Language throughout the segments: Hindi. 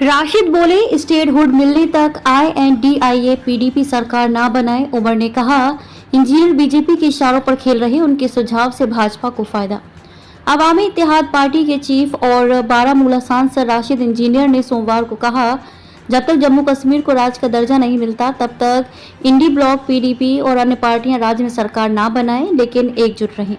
राशिद बोले, स्टेटहुड मिलने तक INDIA PDP सरकार ना बनाए। उमर ने कहा, इंजीनियर बीजेपी के इशारों पर खेल रहे, उनके सुझाव से भाजपा को फायदा। अवामी इत्तेहाद पार्टी के चीफ और बारामूला सांसद राशिद इंजीनियर ने सोमवार को कहा, जब तक जम्मू कश्मीर को राज्य का दर्जा नहीं मिलता तब तक इंडी ब्लॉक PDP और अन्य पार्टियां राज्य में सरकार ना बनाएं, लेकिन एकजुट रहें।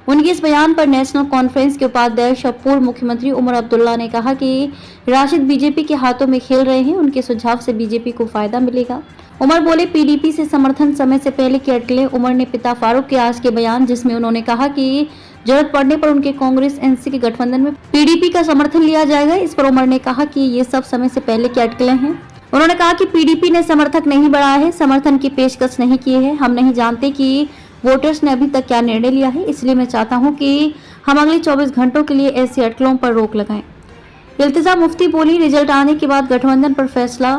उनके इस बयान पर नेशनल कॉन्फ्रेंस के उपाध्यक्ष और पूर्व मुख्यमंत्री उमर अब्दुल्ला ने कहा कि राशिद बीजेपी के हाथों में खेल रहे हैं, उनके सुझाव से बीजेपी को फायदा मिलेगा। उमर बोले, PDP से समर्थन समय से पहले की अटकलें। उमर ने पिता फारूक के आज के बयान, जिसमें उन्होंने कहा कि जरूरत पड़ने पर उनके कांग्रेस NC के गठबंधन में PDP का समर्थन लिया जाएगा। इस पर उमर ने कहा कि ये सब समय से पहले की अटकलें हैं। उन्होंने कहा कि PDP ने समर्थक नहीं बढ़ाया है, समर्थन की पेशकश नहीं की है। हम नहीं जानते कि वोटर्स ने अभी तक क्या निर्णय लिया है, इसलिए मैं चाहता हूं कि हम अगले 24 घंटों के लिए ऐसी अटकलों पर रोक लगाएं। इल्तिजा मुफ्ती बोली, रिजल्ट आने के बाद गठबंधन पर फैसला।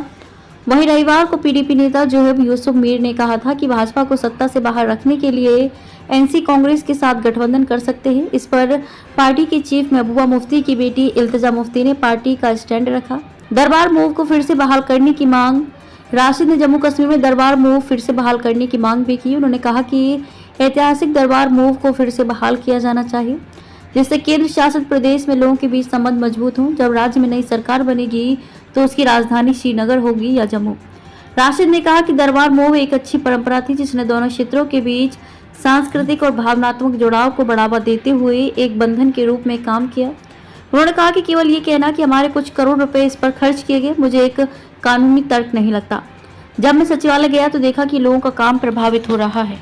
वहीं रविवार को PDP नेता जोहेब यूसुफ मीर ने कहा था कि भाजपा को सत्ता से बाहर रखने के लिए NC कांग्रेस के साथ गठबंधन कर सकते हैं। इस पर पार्टी के चीफ महबूबा मुफ्ती की बेटी इल्तिजा मुफ्ती ने पार्टी का स्टैंड रखा। दरबार मूव को फिर से बहाल करने की मांग। राशिद ने जम्मू कश्मीर में दरबार मूव फिर से बहाल करने की मांग भी की। उन्होंने कहा कि ऐतिहासिक दरबार मूव को फिर से बहाल किया जाना चाहिए, जिससे केंद्र शासित प्रदेश में लोगों के बीच संबंध मजबूत हों। जब राज्य में नई सरकार बनेगी तो उसकी राजधानी श्रीनगर होगी या जम्मू। राशिद ने कहा कि दरबार मूव एक अच्छी परंपरा थी, जिसने दोनों क्षेत्रों के बीच सांस्कृतिक और भावनात्मक जुड़ाव को बढ़ावा देते हुए एक बंधन के रूप में काम किया। उन्होंने कहा कि केवल ये कहना कि हमारे कुछ करोड़ रुपए इस पर खर्च किए गए, मुझे एक कानूनी तर्क नहीं लगता। जब मैं सचिवालय गया तो देखा कि लोगों का काम प्रभावित हो रहा है।